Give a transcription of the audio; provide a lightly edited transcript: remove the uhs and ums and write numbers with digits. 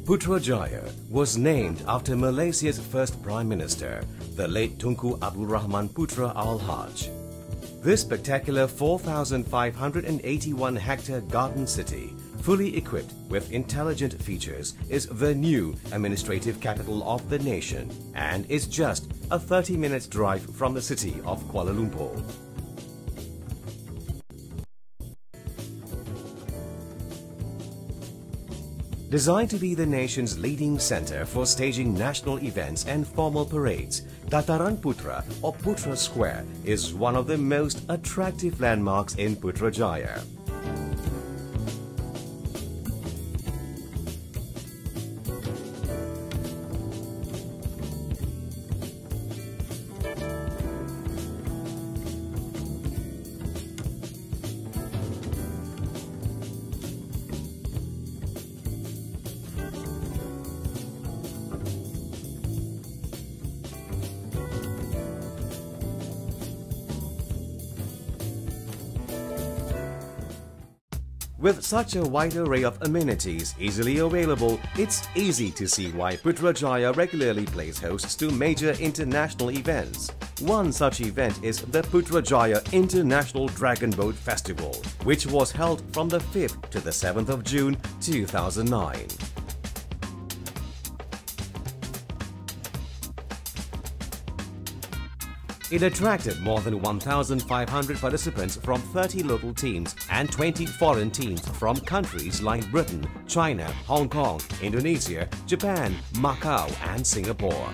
Putrajaya was named after Malaysia's first Prime Minister, the late Tunku Abdul Rahman Putra Al-Haj. This spectacular 4,581-hectare garden city, fully equipped with intelligent features, is the new administrative capital of the nation and is just a 30-minute drive from the city of Kuala Lumpur. Designed to be the nation's leading center for staging national events and formal parades, Dataran Putra or Putra Square is one of the most attractive landmarks in Putrajaya. With such a wide array of amenities easily available, it's easy to see why Putrajaya regularly plays host to major international events. One such event is the Putrajaya International Dragon Boat Festival, which was held from the 5th to the 7th of June 2009. It attracted more than 1,500 participants from 30 local teams and 20 foreign teams from countries like Britain, China, Hong Kong, Indonesia, Japan, Macau and Singapore.